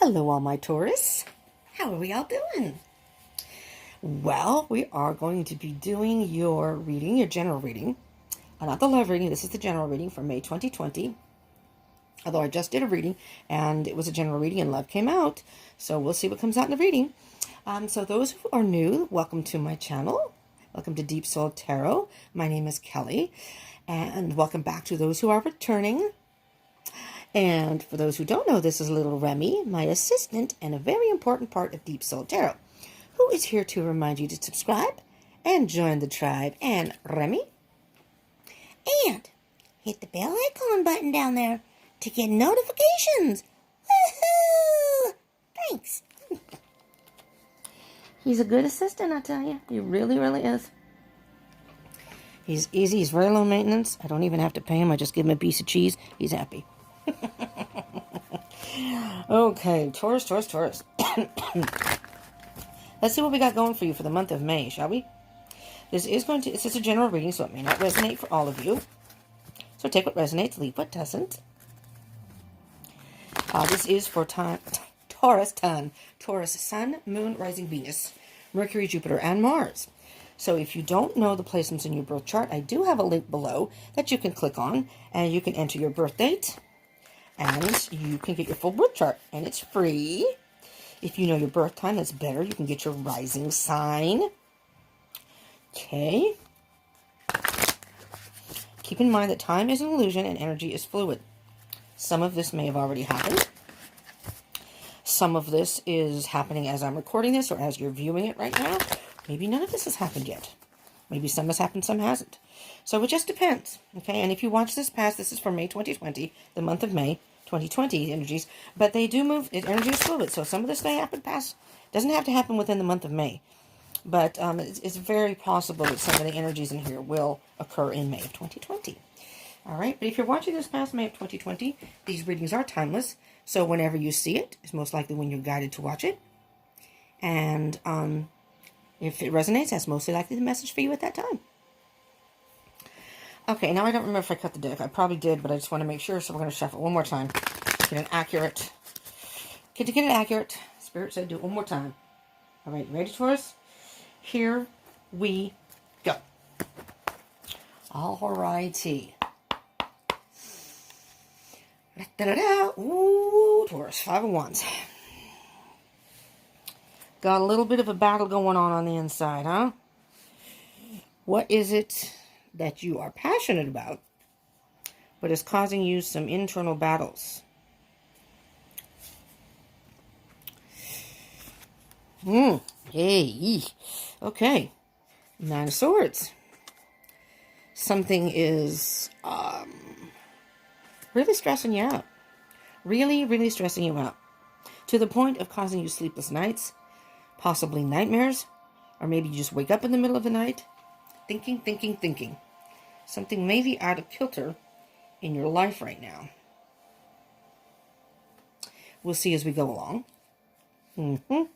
Hello, all my Taurus. How are we all doing? Well, we are going to be doing your reading, your general reading. Not the love reading. This is the general reading for May 2020. Although I just did a reading, and it was a general reading, and love came out. So we'll see what comes out in the reading. So those who are new, welcome to my channel. Welcome to Deep Soul Tarot. My name is Kelly. And welcome back to those who are returning. And for those who don't know, this is little Remy, my assistant, and a very important part of Deep Soul Tarot, who is here to remind you to subscribe and join the tribe. And Remy, and hit the bell icon button down there to get notifications. Woohoo! Thanks. He's a good assistant, I tell you. He really, really is. He's easy. He's very low maintenance. I don't even have to pay him. I just give him a piece of cheese. He's happy. Okay, Taurus. Let's see what we got going for you for the month of May, shall we? This is a general reading, so it may not resonate for all of you. So take what resonates, leave what doesn't. This is for Taurus, Sun, Moon, Rising Venus, Mercury, Jupiter, and Mars. So if you don't know the placements in your birth chart, I do have a link below that you can click on, and you can enter your birth date, and you can get your full birth chart, and it's free. If you know your birth time, that's better. You can get your rising sign. Okay. Keep in mind that time is an illusion and energy is fluid. Some of this may have already happened. Some of this is happening as I'm recording this or as you're viewing it right now. Maybe none of this has happened yet. Maybe some has happened, some hasn't. So it just depends. Okay, and if you watch this past, this is for May 2020, the month of May 2020 energies, but they do move. Energy is fluid, so some of this may happen past. Doesn't have to happen within the month of May, but it's very possible that some of the energies in here will occur in May of 2020. All right, but if you're watching this past May of 2020, these readings are timeless. So whenever you see it, it's most likely when you're guided to watch it, and if it resonates, that's mostly likely the message for you at that time. Okay, now I don't remember if I cut the deck. I probably did, but I just want to make sure, so we're going to shuffle one more time. Get it accurate. To get it accurate, Spirit said do it one more time. All right, you ready, Taurus? Here we go. All righty. Ooh, Taurus, 5 of Wands. Got a little bit of a battle going on the inside, huh? What is it that you are passionate about, but is causing you some internal battles? Hey. Okay. 9 of Swords. Something is really stressing you out. Really, really stressing you out. To the point of causing you sleepless nights, possibly nightmares, or maybe you just wake up in the middle of the night thinking. Something may be out of kilter in your life right now. We'll see as we go along. All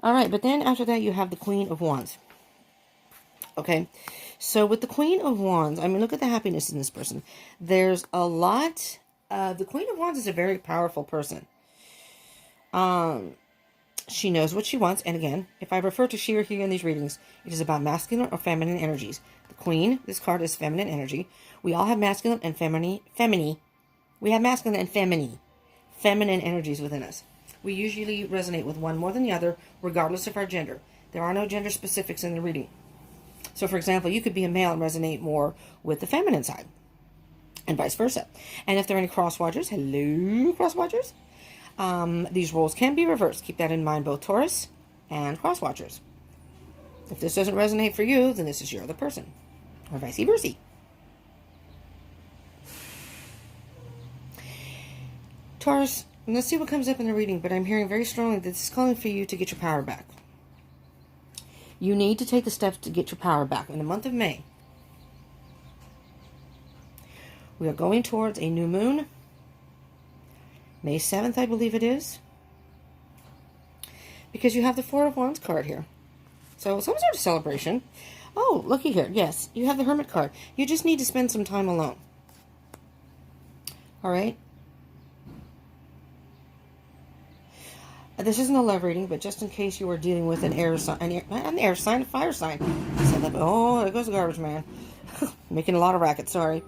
right, but then after that, you have the Queen of Wands. Okay, so with the Queen of Wands, I mean, look at the happiness in this person. There's a lot. The Queen of Wands is a very powerful person. She knows what she wants. And again, if I refer to she or he in these readings, it is about masculine or feminine energies. The Queen, this card is feminine energy. We all have masculine and feminine. We have masculine and feminine energies within us. We usually resonate with one more than the other, regardless of our gender. There are no gender specifics in the reading. So, for example, you could be a male and resonate more with the feminine side, and vice versa. And if there are any cross-watchers, hello, cross-watchers. These roles can be reversed. Keep that in mind, both Taurus and cross-watchers. If this doesn't resonate for you, then this is your other person, or vice versa. Taurus, let's see what comes up in the reading, but I'm hearing very strongly that this is calling for you to get your power back. You need to take the steps to get your power back in the month of May. We are going towards a new moon. May 7th, I believe it is. Because you have the 4 of Wands card here. So some sort of celebration. Oh, looky here. Yes, you have the Hermit card. You just need to spend some time alone. All right? This isn't a love reading, but just in case you were dealing with an air sign, a fire sign. Oh, there goes the garbage man. Making a lot of racket, sorry.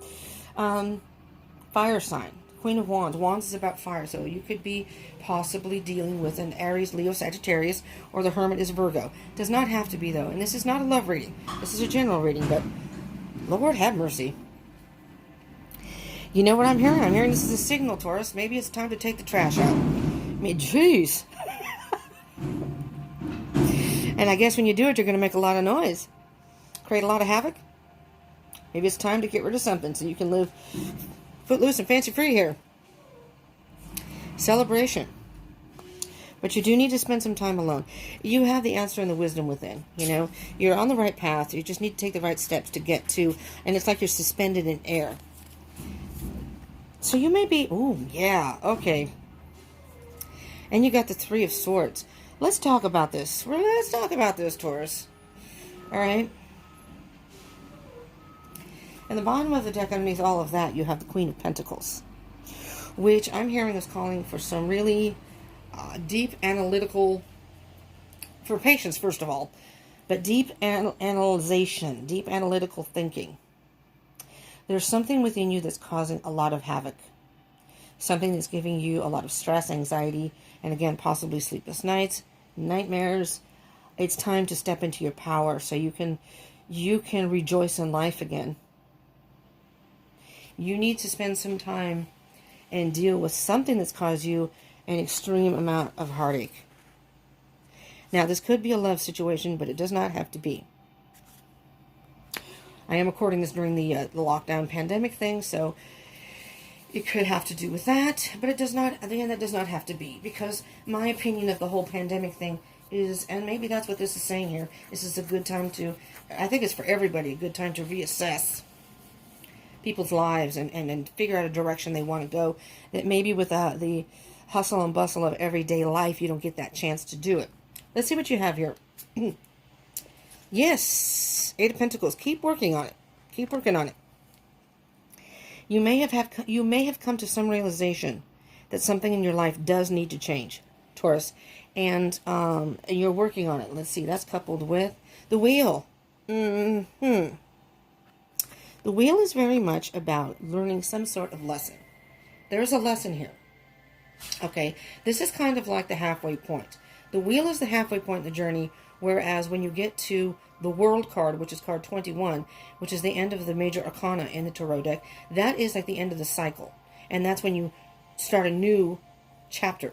Fire sign. Queen of Wands. Wands is about fire, so you could be possibly dealing with an Aries, Leo, Sagittarius, or the Hermit is Virgo. Does not have to be, though. And this is not a love reading. This is a general reading, but Lord have mercy. You know what I'm hearing? I'm hearing this is a signal, Taurus. Maybe it's time to take the trash out. I mean, jeez. And I guess when you do it, you're going to make a lot of noise. Create a lot of havoc. Maybe it's time to get rid of something so you can live footloose and fancy free here. Celebration. But you do need to spend some time alone. You have the answer and the wisdom within. You know, you're on the right path. You just need to take the right steps to get to, and it's like you're suspended in air. So you may be, ooh, yeah, okay. And you got the Three of Swords. Let's talk about this. Let's talk about this, Taurus. All right. And the bottom of the deck, underneath all of that, you have the Queen of Pentacles, which I'm hearing is calling for some really deep analytical, for patience, first of all, but deep analyzation, deep analytical thinking. There's something within you that's causing a lot of havoc, something that's giving you a lot of stress, anxiety, and again, possibly sleepless nights, nightmares. It's time to step into your power so you can rejoice in life again. You need to spend some time and deal with something that's caused you an extreme amount of heartache. Now, this could be a love situation, but it does not have to be. I am recording this during the lockdown pandemic thing, so it could have to do with that, but it does not, again, that does not have to be, because my opinion of the whole pandemic thing is, and maybe that's what this is saying here, this is a good time to, I think it's for everybody, a good time to reassess people's lives and figure out a direction they want to go, that maybe with the hustle and bustle of everyday life, you don't get that chance to do it. Let's see what you have here. Yes, Eight of Pentacles. Keep working on it. Keep working on it. You may have come to some realization that something in your life does need to change, Taurus, and you're working on it. Let's see. That's coupled with the Wheel. The Wheel is very much about learning some sort of lesson. There's a lesson here. Okay, this is kind of like the halfway point. The Wheel is the halfway point in the journey, whereas when you get to the World card, which is card 21, which is the end of the major arcana in the Tarot deck, that is like the end of the cycle. And that's when you start a new chapter,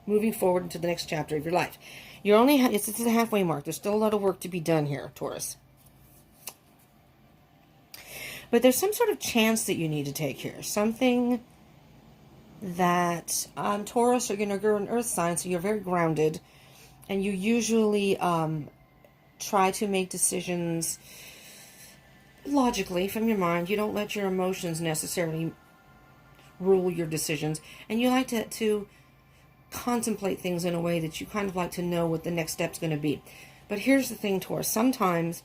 moving forward into the next chapter of your life. You're only, it's the halfway mark. There's still a lot of work to be done here, Taurus. But there's some sort of chance that you need to take here. Something that, Taurus, you're an earth sign, so you're very grounded. And you usually try to make decisions logically from your mind. You don't let your emotions necessarily rule your decisions. And you like to contemplate things in a way that you kind of like to know what the next step's going to be. But here's the thing, Taurus. Sometimes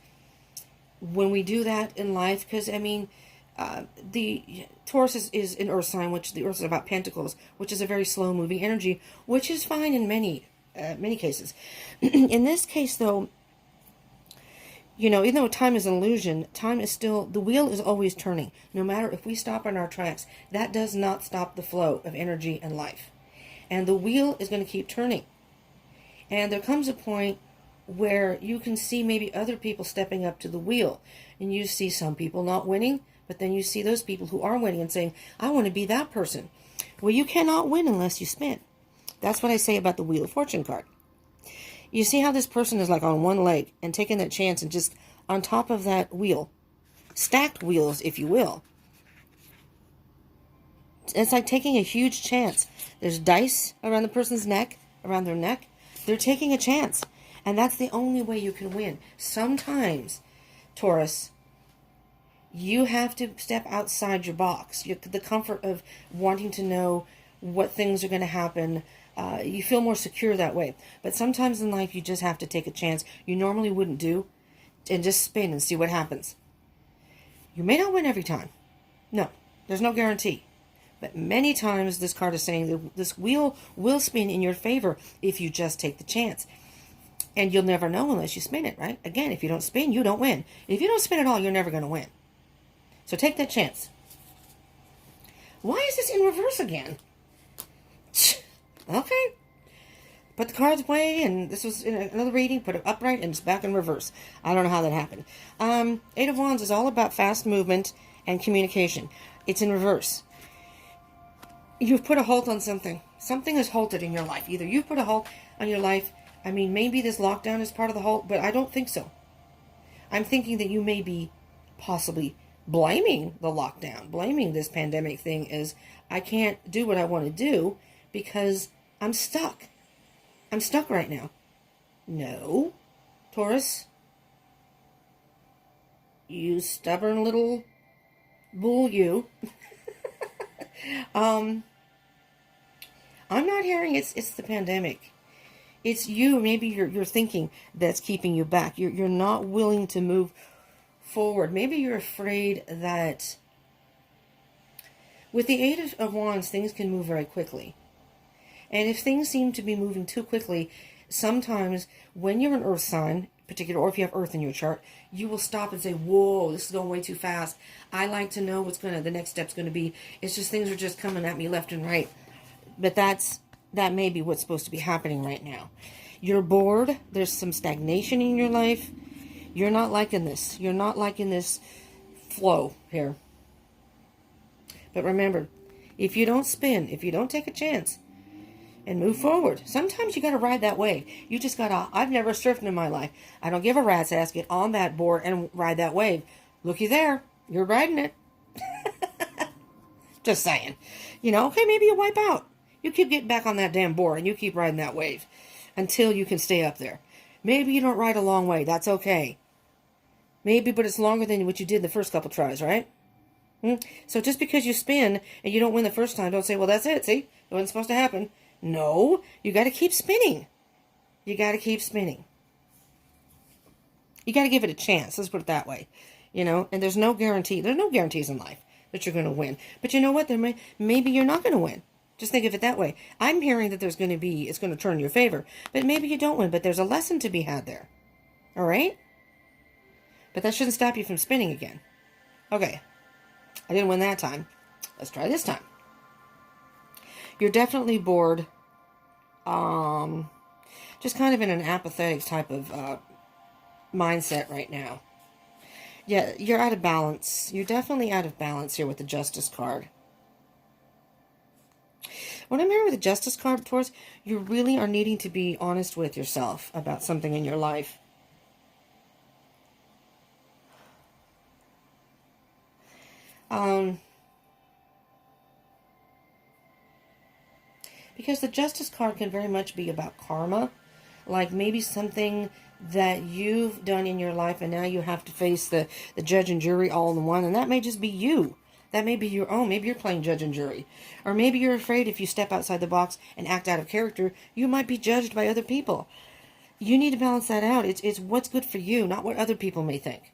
when we do that in life, because, I mean, the Taurus is an earth sign, which the earth is about pentacles, which is a very slow-moving energy, which is fine in many cases. In this case, though, you know, even though time is an illusion, time is still, the wheel is always turning. No matter if we stop in our tracks, that does not stop the flow of energy and life. And the wheel is going to keep turning. And there comes a point where you can see maybe other people stepping up to the wheel, and you see some people not winning, but then you see those people who are winning and saying, I want to be that person. Well, you cannot win unless you spin. That's what I say about the Wheel of Fortune card. You see how this person is like on one leg and taking that chance and just on top of that wheel, stacked wheels, if you will. It's like taking a huge chance. There's dice around the person's neck, around their neck. They're taking a chance. And that's the only way you can win. Sometimes, Taurus, you have to step outside your box. The comfort of wanting to know what things are going to happen. You feel more secure that way. But sometimes in life, you just have to take a chance you normally wouldn't do and just spin and see what happens. You may not win every time. No, there's no guarantee. But many times this card is saying that this wheel will spin in your favor if you just take the chance. And you'll never know unless you spin it, right? Again, if you don't spin, you don't win. If you don't spin at all, you're never going to win. So take that chance. Why is this in reverse again? Okay. Put the cards away, and this was in another reading, put it upright, and it's back in reverse. I don't know how that happened. Eight of Wands is all about fast movement and communication. It's in reverse. You've put a halt on something. Something is halted in your life. Either you've put a halt on your life. I mean, maybe this lockdown is part of the halt, but I don't think so. I'm thinking that you may be possibly blaming the lockdown, blaming this pandemic thing as I can't do what I want to do because I'm stuck. I'm stuck right now. No, Taurus. You stubborn little bull, you. I'm not hearing it's the pandemic. It's you, maybe your thinking that's keeping you back. You're not willing to move forward. Maybe you're afraid that with the Eight of Wands, things can move very quickly. And if things seem to be moving too quickly, sometimes when you're an earth sign, particular, or if you have earth in your chart, you will stop and say, whoa, this is going way too fast. I like to know what's the next step's going to be. It's just things are just coming at me left and right. But that may be what's supposed to be happening right now. You're bored. There's some stagnation in your life. You're not liking this. You're not liking this flow here. But remember, if you don't spin, if you don't take a chance and move forward, sometimes you got to ride that wave. You just got to, I've never surfed in my life. I don't give a rat's ass. Get on that board and ride that wave. Looky there. You're riding it. Just saying. You know, okay, maybe you wipe out. You keep getting back on that damn board and you keep riding that wave until you can stay up there. Maybe you don't ride a long way. That's okay. Maybe, but it's longer than what you did the first couple tries, right? So just because you spin and you don't win the first time, don't say, well, that's it. See, it wasn't supposed to happen. No, you got to keep spinning. You got to keep spinning. You got to give it a chance. Let's put it that way. You know, and there's no guarantee. There's no guarantees in life that you're going to win. But you know what? Maybe you're not going to win. Just think of it that way. I'm hearing that it's going to turn in your favor. But maybe you don't win. But there's a lesson to be had there. All right? But that shouldn't stop you from spinning again. Okay. I didn't win that time. Let's try this time. You're definitely bored. Just kind of in an apathetic type of mindset right now. Yeah, you're out of balance. You're definitely out of balance here with the Justice card. What I'm hearing with the Justice card, Taurus, you really are needing to be honest with yourself about something in your life. Because the Justice card can very much be about karma. Like maybe something that you've done in your life and now you have to face the judge and jury all in one. And that may just be you. That may be your own. Maybe you're playing judge and jury. Or maybe you're afraid if you step outside the box and act out of character, you might be judged by other people. You need to balance that out. It's what's good for you, not what other people may think.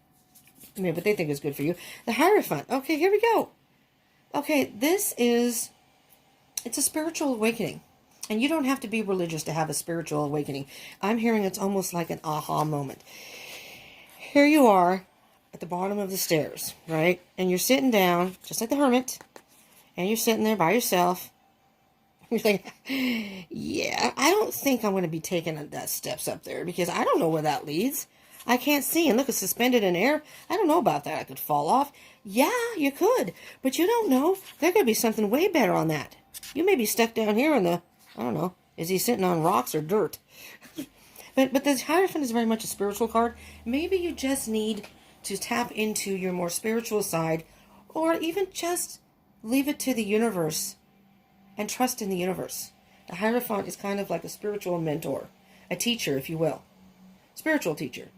I mean, what they think is good for you. The Hierophant. Okay, here we go. Okay, it's a spiritual awakening. And you don't have to be religious to have a spiritual awakening. I'm hearing it's almost like an aha moment. Here you are at the bottom of the stairs, right? And you're sitting down, just like the hermit. And you're sitting there by yourself. You're like, yeah, I don't think I'm going to be taking the steps up there because I don't know where that leads. I can't see. And look, it's suspended in air. I don't know about that. I could fall off. Yeah, you could. But you don't know. There could be something way better on that. You may be stuck down here in the, I don't know, is he sitting on rocks or dirt? but the Hierophant is very much a spiritual card. Maybe you just need to tap into your more spiritual side, or even just leave it to the universe and trust in the universe. The Hierophant is kind of like a spiritual mentor, a teacher, if you will. Spiritual teacher.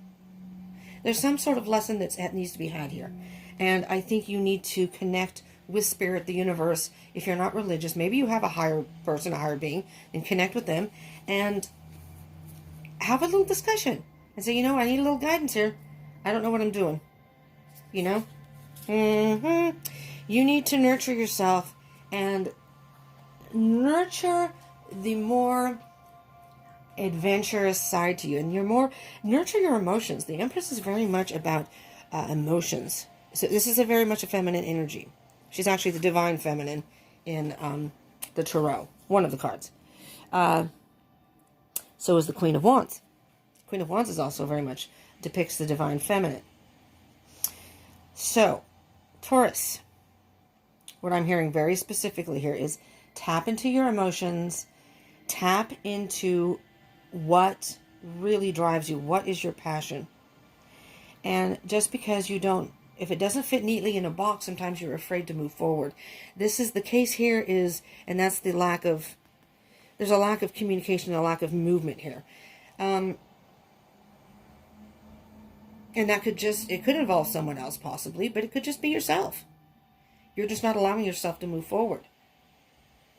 There's some sort of lesson that needs to be had here. And I think you need to connect with spirit, the universe. If you're not religious, maybe you have a higher person, a higher being, and connect with them and have a little discussion and say, you know, I need a little guidance here. I don't know what I'm doing. You know? You need to nurture yourself and nurture the more adventurous side to you, and nurture your emotions. The Empress is very much about emotions. So this is a very much a feminine energy. She's actually the divine feminine in the Tarot, one of the cards. So is the Queen of Wands. Queen of Wands is also very much depicts the divine feminine. So, Taurus, what I'm hearing very specifically here is tap into your emotions, tap into what really drives you, what is your passion. And just because you don't, if it doesn't fit neatly in a box, sometimes you're afraid to move forward. This is the case here is, and that's the lack of, there's a lack of communication, a lack of movement here. And that could just, it could involve someone else possibly, but it could just be yourself. You're just not allowing yourself to move forward.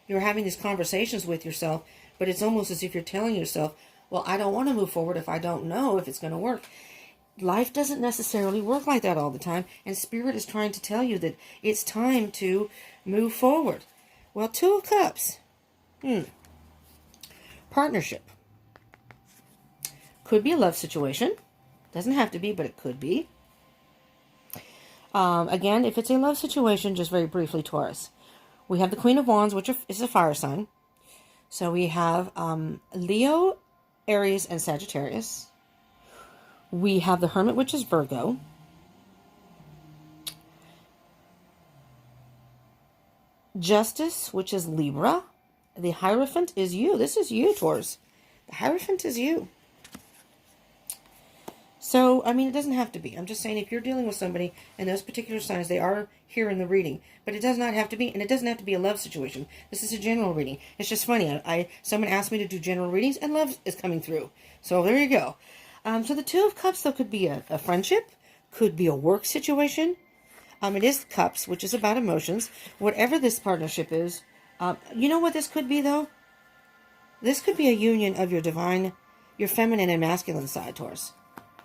You're having these conversations with yourself, but it's almost as if you're telling yourself, well, I don't want to move forward if I don't know if it's going to work. Life doesn't necessarily work like that all the time, and Spirit is trying to tell you that it's time to move forward. Well, Two of Cups. Partnership. Could be a love situation. Doesn't have to be, but it could be. Again, if it's a love situation, just very briefly, Taurus. We have the Queen of Wands, which is a fire sign. So we have Leo, Aries, and Sagittarius. We have the Hermit, which is Virgo. Justice, which is Libra. The Hierophant is you. This is you, Taurus. The Hierophant is you. So, I mean, it doesn't have to be. I'm just saying if you're dealing with somebody and those particular signs, they are here in the reading. But it does not have to be, and it doesn't have to be a love situation. This is a general reading. It's just funny. Someone asked me to do general readings, and love is coming through. So there you go. So the Two of Cups, though, could be a friendship, could be a work situation. It is Cups, which is about emotions. Whatever this partnership is, you know what this could be, though? This could be a union of your divine, your feminine and masculine side, Taurus.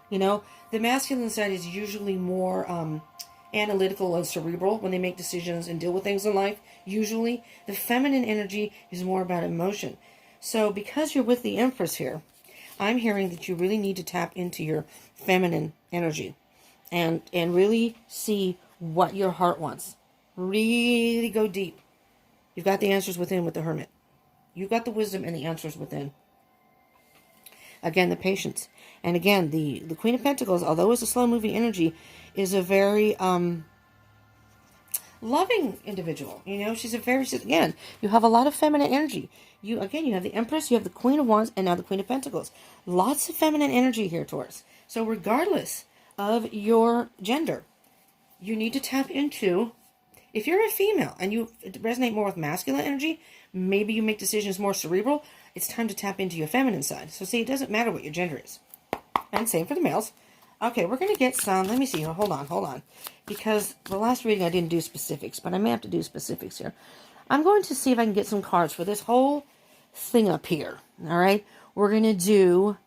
You know, the masculine side is usually more analytical and cerebral when they make decisions and deal with things in life. Usually, the feminine energy is more about emotion. So, because you're with the Empress here, I'm hearing that you really need to tap into your feminine energy and really see what your heart wants. Really go deep. You've got the answers within with the Hermit. You've got the wisdom and the answers within. Again, the patience. And again, the Queen of Pentacles, although it's a slow-moving energy, is a very loving individual. You know, she's again, you have a lot of feminine energy. You have the Empress, you have the Queen of Wands, and now the Queen of Pentacles. Lots of feminine energy here, Taurus. So regardless of your gender, you need to tap into, if you're a female and you resonate more with masculine energy, maybe you make decisions more cerebral, it's time to tap into your feminine side. So see, it doesn't matter what your gender is. And same for the males. Okay, we're going to get some, let me see here, hold on. Because the last reading I didn't do specifics, but I may have to do specifics here. I'm going to see if I can get some cards for this whole thing up here. All right, we're going to do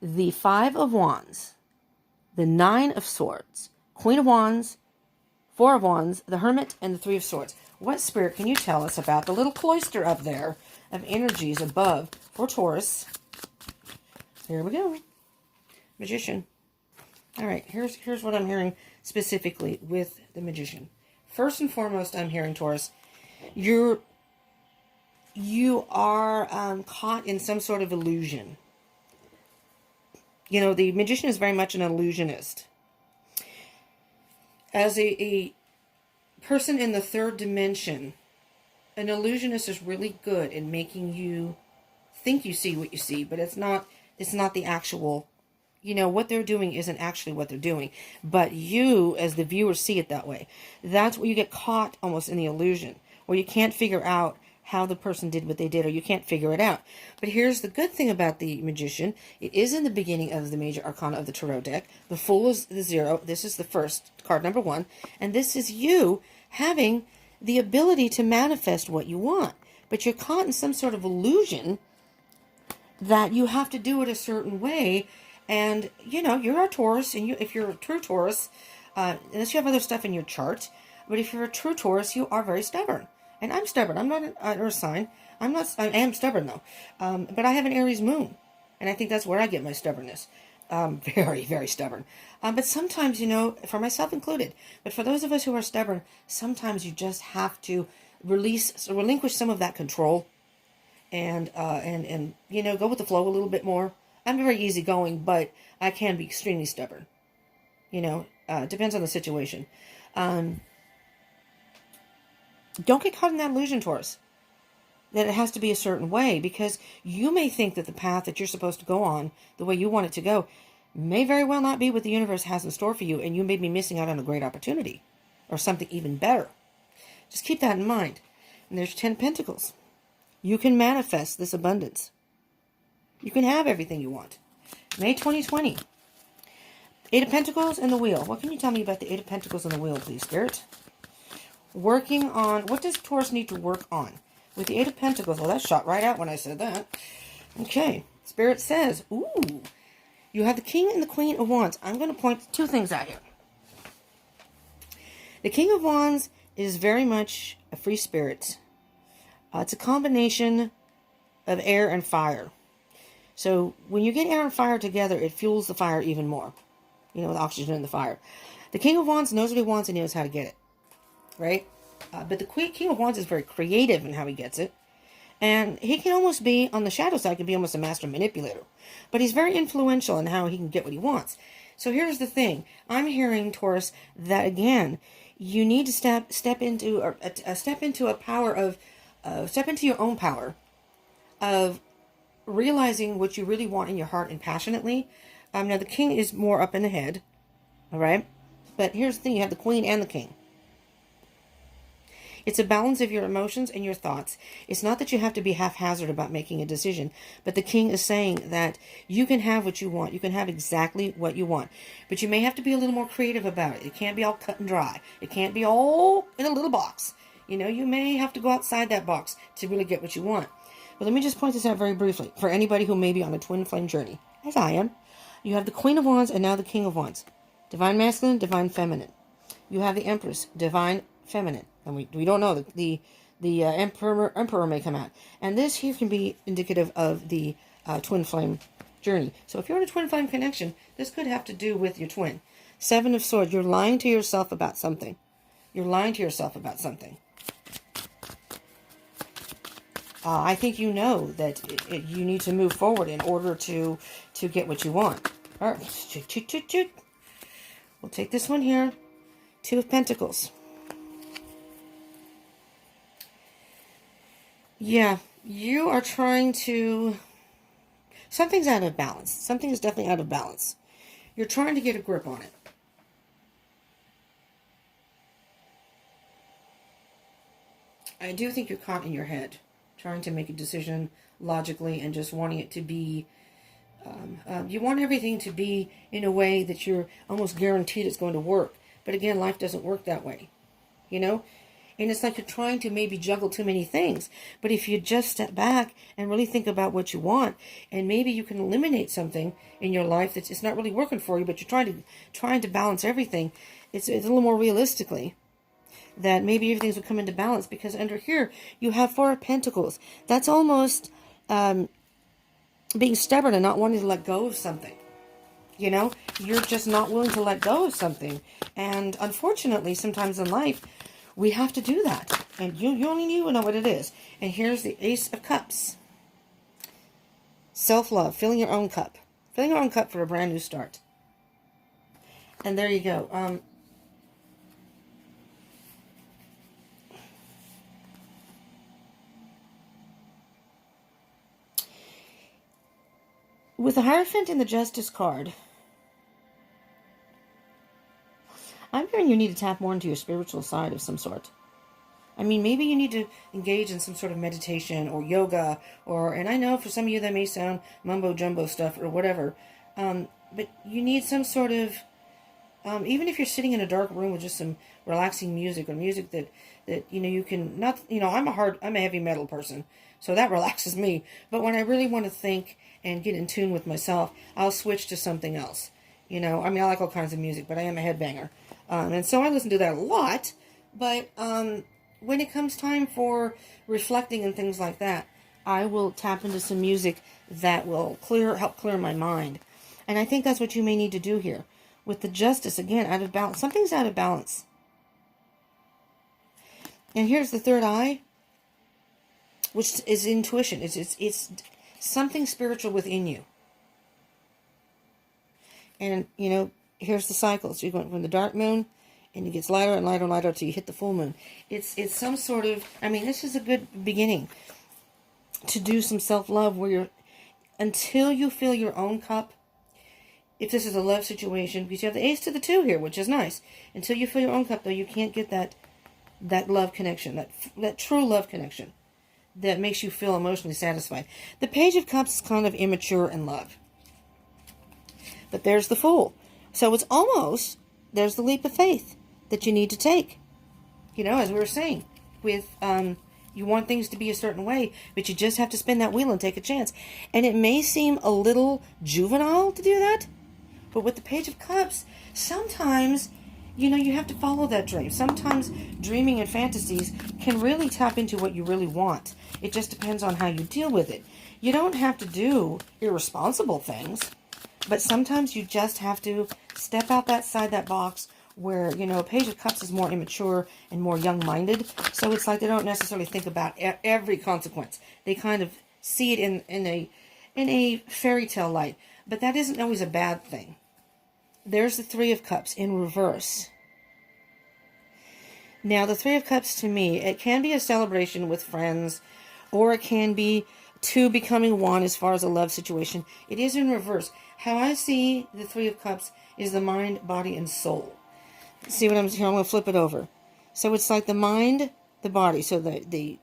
the Five of Wands, the Nine of Swords, Queen of Wands, Four of Wands, the Hermit, and the Three of Swords. What, Spirit, can you tell us about the little cloister up there of energies above for Taurus? Here we go. Magician. All right, here's what I'm hearing specifically with the Magician. First and foremost, I'm hearing, Taurus, you are caught in some sort of illusion. You know, the Magician is very much an illusionist. As a person in the third dimension, an illusionist is really good in making you think you see what you see, but it's not the actual, you know, what they're doing isn't actually what they're doing. But you, as the viewer, see it that way. That's where you get caught almost in the illusion, where you can't figure out how the person did what they did, or you can't figure it out. But here's the good thing about the Magician. It is in the beginning of the major arcana of the Tarot deck. The Fool is the 0. This is the first card, number 1. And this is you having the ability to manifest what you want. But you're caught in some sort of illusion that you have to do it a certain way. And, you know, you're a Taurus, and if you're a true Taurus, unless you have other stuff in your chart, but if you're a true Taurus, you are very stubborn. And I'm stubborn. I'm not an earth sign. I am stubborn though. But I have an Aries moon. And I think that's where I get my stubbornness. Very, very stubborn. But sometimes, for myself included, but for those of us who are stubborn, sometimes you just have to relinquish some of that control and go with the flow a little bit more. I'm very easygoing, but I can be extremely stubborn. Depends on the situation. Don't get caught in that illusion, Taurus, that it has to be a certain way, because you may think that the path that you're supposed to go on, the way you want it to go, may very well not be what the universe has in store for you, and you may be missing out on a great opportunity or something even better. Just keep that in mind. And there's 10 Pentacles. You can manifest this abundance. You can have everything you want. May 2020. 8 of Pentacles and the Wheel. What can you tell me about the 8 of Pentacles and the Wheel, please, Spirit? Working on, what does Taurus need to work on? With the 8 of Pentacles, well, that shot right out when I said that. Okay, Spirit says, ooh, you have the King and the Queen of Wands. I'm going to point two things out here. The King of Wands is very much a free spirit. It's a combination of air and fire. So when you get air and fire together, it fuels the fire even more. The oxygen in the fire. The King of Wands knows what he wants and he knows how to get it. Right? But the King of Wands is very creative in how he gets it. And he can almost be, on the shadow side, can be almost a master manipulator. But he's very influential in how he can get what he wants. So here's the thing. I'm hearing, Taurus, that again, you need to step into your own power of realizing what you really want in your heart and passionately. Now the King is more up in the head. All right? But here's the thing. You have the Queen and the King. It's a balance of your emotions and your thoughts. It's not that you have to be haphazard about making a decision, but the King is saying that you can have what you want. You can have exactly what you want, but you may have to be a little more creative about it. It can't be all cut and dry. It can't be all in a little box. You may have to go outside that box to really get what you want. But let me just point this out very briefly for anybody who may be on a twin flame journey, as I am. You have the Queen of Wands and now the King of Wands. Divine masculine, divine feminine. You have the Empress, divine feminine. And we don't know. The emperor may come out. And this here can be indicative of the twin flame journey. So if you're in a twin flame connection, this could have to do with your twin. 7 of Swords. You're lying to yourself about something. You're lying to yourself about something. I think you know that you need to move forward in order to get what you want. All right. We'll take this one here. 2 of Pentacles. Yeah, you are trying to... Something's out of balance. Something is definitely out of balance. You're trying to get a grip on it. I do think you're caught in your head, trying to make a decision logically and just wanting it to be... you want everything to be in a way that you're almost guaranteed it's going to work. But again, life doesn't work that way. And it's like you're trying to maybe juggle too many things. But if you just step back and really think about what you want, and maybe you can eliminate something in your life that's it's not really working for you, but you're trying to balance everything, it's a little more realistically that maybe everything's will come into balance. Because under here you have 4 of Pentacles. That's almost being stubborn and not wanting to let go of something. You're just not willing to let go of something. And unfortunately, sometimes in life, we have to do that. And you only know what it is. And here's the Ace of Cups. Self-love. Filling your own cup. Filling your own cup for a brand new start. And there you go. With the Hierophant and the Justice card, I'm hearing you need to tap more into your spiritual side of some sort. I mean, maybe you need to engage in some sort of meditation or yoga, and I know for some of you that may sound mumbo-jumbo stuff or whatever, but you need some sort of, even if you're sitting in a dark room with just some relaxing music or music that you can, not, I'm a heavy metal person, so that relaxes me, but when I really want to think and get in tune with myself, I'll switch to something else. I mean, I like all kinds of music, but I am a headbanger. And so I listen to that a lot, but when it comes time for reflecting and things like that, I will tap into some music that will help clear my mind. And I think that's what you may need to do here. With the Justice, again, out of balance. Something's out of balance. And here's the third eye, which is intuition. It's something spiritual within you. And, you know, here's the cycle. So you're going from the dark moon, and it gets lighter and lighter and lighter until you hit the full moon. It's some sort of, I mean, this is a good beginning to do some self-love where you're, until you fill your own cup. If this is a love situation, because you have the ace to the 2 here, which is nice. Until you fill your own cup, though, you can't get that love connection, that true love connection that makes you feel emotionally satisfied. The Page of Cups is kind of immature in love. But there's the Fool. So it's almost, there's the leap of faith that you need to take. You know, as we were saying, with, you want things to be a certain way, but you just have to spin that wheel and take a chance. And it may seem a little juvenile to do that, but with the Page of Cups, sometimes, you know, you have to follow that dream. Sometimes dreaming and fantasies can really tap into what you really want. It just depends on how you deal with it. You don't have to do irresponsible things, but sometimes you just have to step outside that box where, you know, Page of Cups is more immature and more young-minded. So it's like they don't necessarily think about every consequence. They kind of see it in a fairy tale light. But that isn't always a bad thing. There's the Three of Cups in reverse. Now, the Three of Cups, to me, it can be a celebration with friends, or it can be two becoming one as far as a love situation. It is in reverse. How I see the Three of Cups is the mind, body, and soul. See what I'm here? I'm going to flip it over. So it's like the mind, the body, so the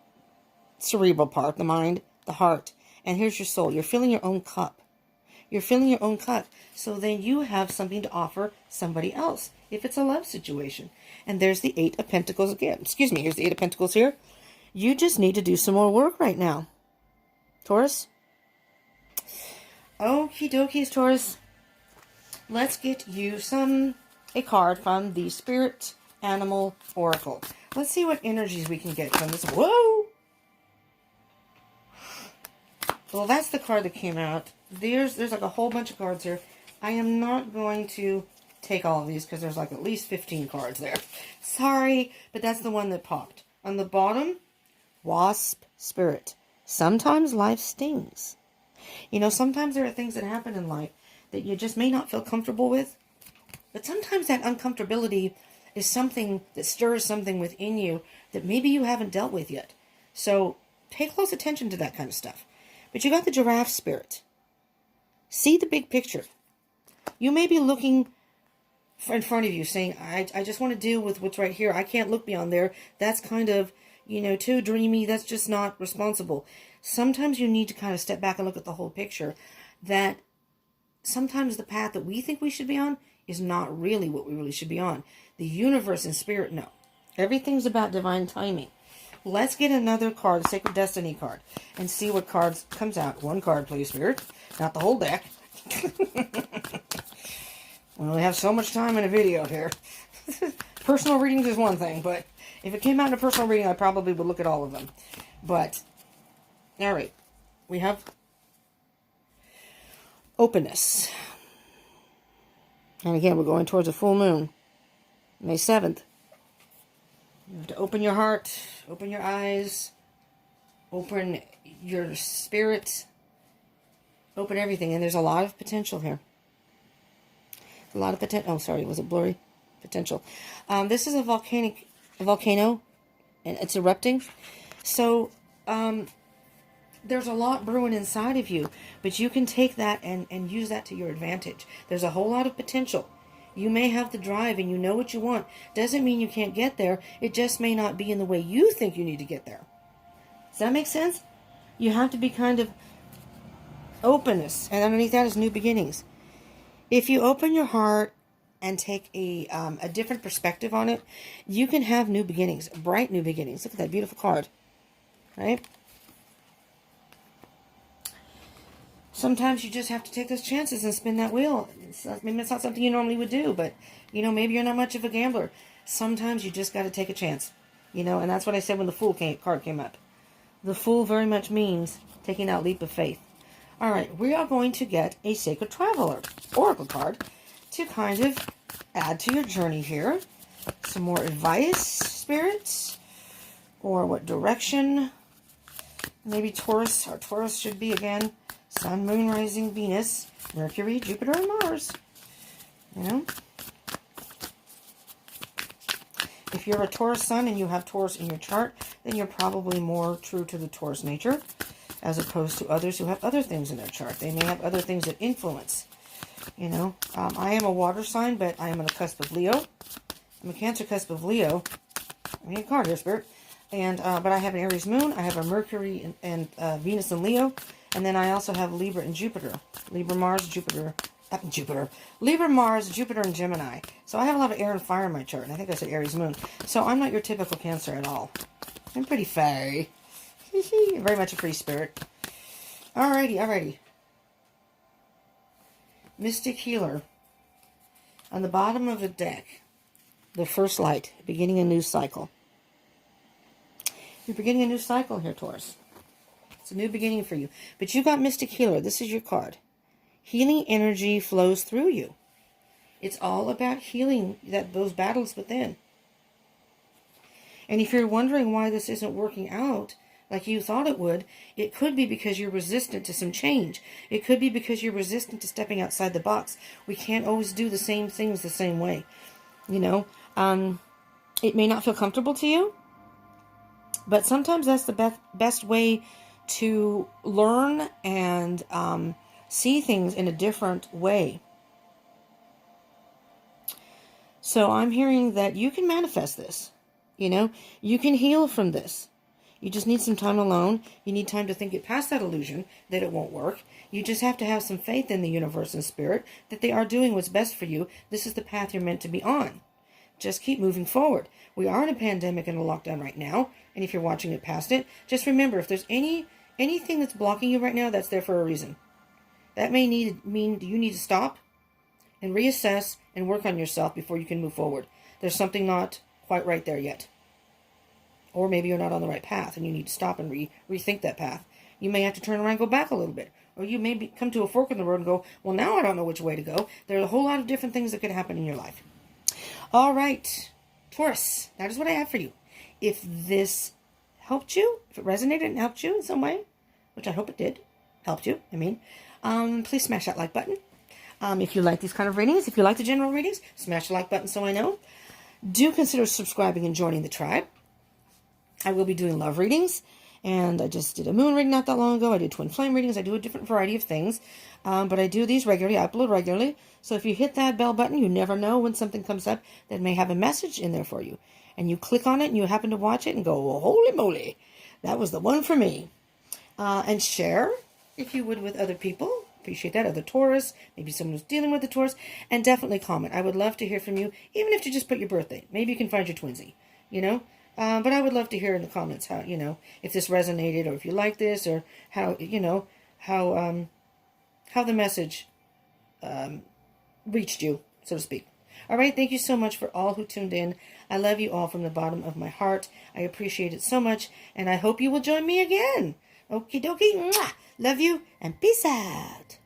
cerebral part, the mind, the heart, and here's your soul. You're filling your own cup. You're filling your own cup. So then you have something to offer somebody else, if it's a love situation. And there's the Eight of Pentacles again. Excuse me, here's the Eight of Pentacles here. You just need to do some more work right now, Taurus. Okie dokies, Taurus. Let's get you a card from the Spirit Animal Oracle. Let's see what energies we can get from this. Whoa! Well, that's the card that came out. There's like a whole bunch of cards here. I am not going to take all of these because there's like at least 15 cards there. Sorry, but that's the one that popped. On the bottom, Wasp Spirit. Sometimes life stings. You know, sometimes there are things that happen in life that you just may not feel comfortable with. But sometimes that uncomfortability is something that stirs something within you that maybe you haven't dealt with yet. So pay close attention to that kind of stuff. But you got the Giraffe Spirit. See the big picture. You may be looking in front of you saying, I just want to deal with what's right here. I can't look beyond there. That's kind of, you know, too dreamy. That's just not responsible. Sometimes you need to kind of step back and look at the whole picture. That sometimes the path that we think we should be on is not really what we really should be on. The universe and spirit, no. Everything's about divine timing. Let's get another card, the Sacred Destiny card, and see what cards comes out. One card, please, Spirit. Not the whole deck. We only have so much time in a video here. Personal readings is one thing, but if it came out in a personal reading, I probably would look at all of them. But, all right. We have openness. And again, we're going towards a full moon. May 7th. You have to open your heart, open your eyes, open your spirit, open everything. And there's a lot of potential here. A lot of potential. Oh, sorry, was it blurry? Potential. This is a volcano, and it's erupting. So, there's a lot brewing inside of you, but you can take that and use that to your advantage. There's a whole lot of potential. You may have the drive and you know what you want. Doesn't mean you can't get there. It just may not be in the way you think you need to get there. Does that make sense? You have to be kind of openness, and underneath that is new beginnings. If you open your heart and take a different perspective on it, you can have new beginnings, bright new beginnings. Look at that beautiful card, right? Sometimes you just have to take those chances and spin that wheel. Maybe it's not something you normally would do, but, you know, maybe you're not much of a gambler. Sometimes you just got to take a chance. You know, and that's what I said when the Fool card came up. The Fool very much means taking that leap of faith. All right, we are going to get a Sacred Traveler Oracle card to kind of add to your journey here. Some more advice, spirits, or what direction maybe Taurus, or Taurus should be again. Sun, Moon, Rising, Venus, Mercury, Jupiter, and Mars. You know? If you're a Taurus Sun and you have Taurus in your chart, then you're probably more true to the Taurus nature, as opposed to others who have other things in their chart. They may have other things that influence. You know, I am a water sign, but I am on the cusp of Leo. I'm a Cancer cusp of Leo. I need a card here, Spirit. And but I have an Aries moon. I have a Mercury and Venus and Leo. And then I also have Libra and Jupiter. Libra, Mars, Jupiter. Libra, Mars, Jupiter, and Gemini. So I have a lot of air and fire in my chart. And I think I said Aries moon. So I'm not your typical Cancer at all. I'm pretty fairy. Very much a free spirit. Alrighty. Mystic Healer. On the bottom of the deck, the first light, beginning a new cycle. You're beginning a new cycle here, Taurus. It's a new beginning for you. But you got Mystic Healer. This is your card. Healing energy flows through you. It's all about healing those battles within. And if you're wondering why this isn't working out like you thought it would, it could be because you're resistant to some change. It could be because you're resistant to stepping outside the box. We can't always do the same things the same way. You know, it may not feel comfortable to you, but sometimes that's the best way to learn and see things in a different way. So I'm hearing that you can manifest this. You know, you can heal from this. You just need some time alone. You need time to think it past that illusion that it won't work. You just have to have some faith in the universe and spirit that they are doing what's best for you. This is the path you're meant to be on. Just keep moving forward. We are in a pandemic and a lockdown right now. And if you're watching it past it, just remember, if there's anything that's blocking you right now, that's there for a reason. That may mean you need to stop and reassess and work on yourself before you can move forward. There's something not quite right there yet. Or maybe you're not on the right path and you need to stop and rethink that path. You may have to turn around and go back a little bit. Or you may come to a fork in the road and go, well, now I don't know which way to go. There are a whole lot of different things that could happen in your life. All right, Taurus, that is what I have for you. If this helped you, if it resonated and helped you in some way, which I hope it did, helped you, please smash that like button. If you like these kind of readings, if you like the general readings, smash the like button so I know. Do consider subscribing and joining the tribe. I will be doing love readings, and I just did a moon reading not that long ago. I did twin flame readings. I do a different variety of things, but I do these regularly. I upload regularly. So if you hit that bell button, you never know when something comes up that may have a message in there for you. And you click on it, and you happen to watch it and go, well, holy moly, that was the one for me. And share, if you would, with other people. Appreciate that. Other Taurus, maybe someone who's dealing with the Taurus. And definitely comment. I would love to hear from you, even if you just put your birthday. Maybe you can find your twinsy, you know. But I would love to hear in the comments how, you know, if this resonated or if you like this or how, you know, how the message reached you, so to speak. All right. Thank you so much for all who tuned in. I love you all from the bottom of my heart. I appreciate it so much. And I hope you will join me again. Okie dokie. Mwah. Love you and peace out.